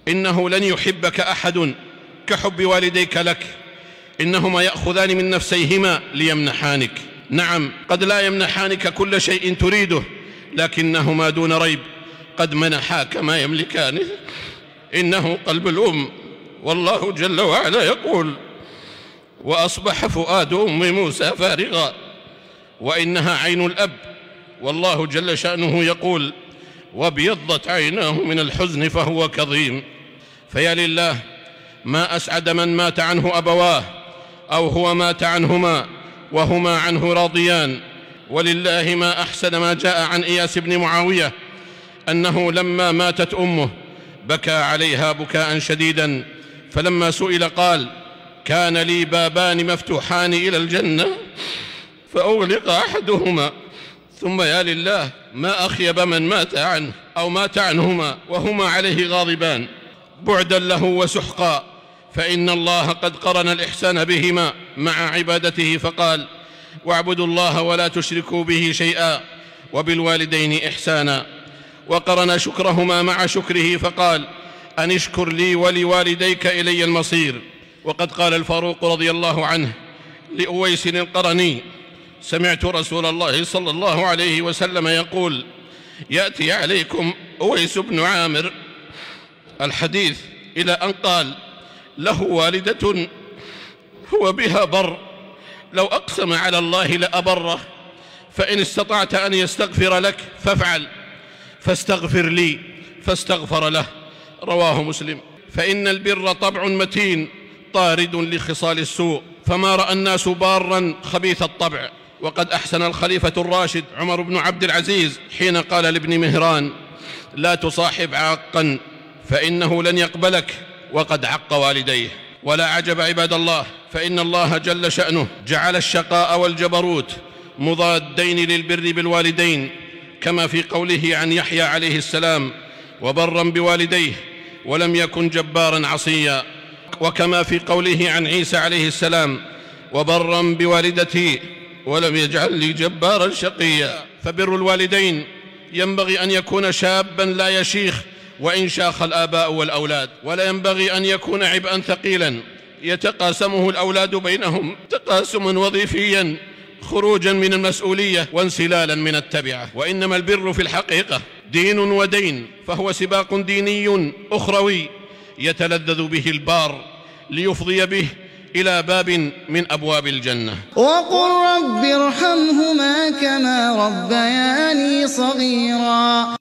إنه لن يحبك أحد كحب والديك لك، إنهما يأخذان من نفسيهما ليمنحانك. نعم، قد لا يمنحانك كل شيء تريده، لكنهما دون ريب قد منحاك ما يملكانه. إنه قلب الأم، والله جل وعلا يقول: وأصبح فؤاد أم موسى فارغا. وإنها عين الأب، والله جل شأنه يقول: وابيضت عيناه من الحزن فهو كظيم. فيا لله ما أسعد من مات عنه أبواه أو هو مات عنهما وهما عنه راضيان. ولله ما أحسن ما جاء عن إياس بن معاوية أنه لما ماتت أمه بكى عليها بكاء شديدا، فلما سئل قال: كان لي بابان مفتوحان إلى الجنة فأغلق أحدهما. ثم يا لله ما أخيب من مات عنه أو مات عنهما وهما عليه غاضبان بعدا له وسحقا، فإن الله قد قرن الإحسان بهما مع عبادته فقال: واعبدوا الله ولا تشركوا به شيئا وبالوالدين إحسانا. وقرن شكرهما مع شكره فقال: أن اشكر لي ولوالديك إلي المصير. وقد قال الفاروق رضي الله عنه لأويس القرني: سمعت رسول الله صلى الله عليه وسلم يقول: يأتي عليكم أويس بن عامر، الحديث إلى أن قال: له والدة هو بها بر، لو أقسم على الله لأبره، فإن استطعت أن يستغفر لك فافعل، فاستغفر لي فاستغفر له. رواه مسلم. فإن البر طبع متين طارد لخصال السوء، فما رأى الناس بارا خبيث الطبع. وقد أحسن الخليفة الراشد عمر بن عبد العزيز حين قال لابن مهران: لا تصاحب عاقا فإنه لن يقبلك وقد عق والديه. ولا عجب عباد الله، فإن الله جل شأنه جعل الشقاء والجبروت مضادين للبر بالوالدين، كما في قوله عن يحيى عليه السلام: وبرا بوالديه ولم يكن جبارا عصيا. وكما في قوله عن عيسى عليه السلام: وبرا بوالدتي ولم يجعل لي جبارا شقيا. فبر الوالدين ينبغي أن يكون شابا لا يشيخ وإن شاخ الآباء والأولاد، ولا ينبغي أن يكون عبئا ثقيلا يتقاسمه الأولاد بينهم تقاسما وظيفيا خروجا من المسؤولية وانسلالا من التبعة. وإنما البر في الحقيقة دين ودين، فهو سباق ديني أخروي يتلذذ به البار ليفضي به إلى باب من أبواب الجنة. وقل رب ارحمهما كما ربياني صغيرا.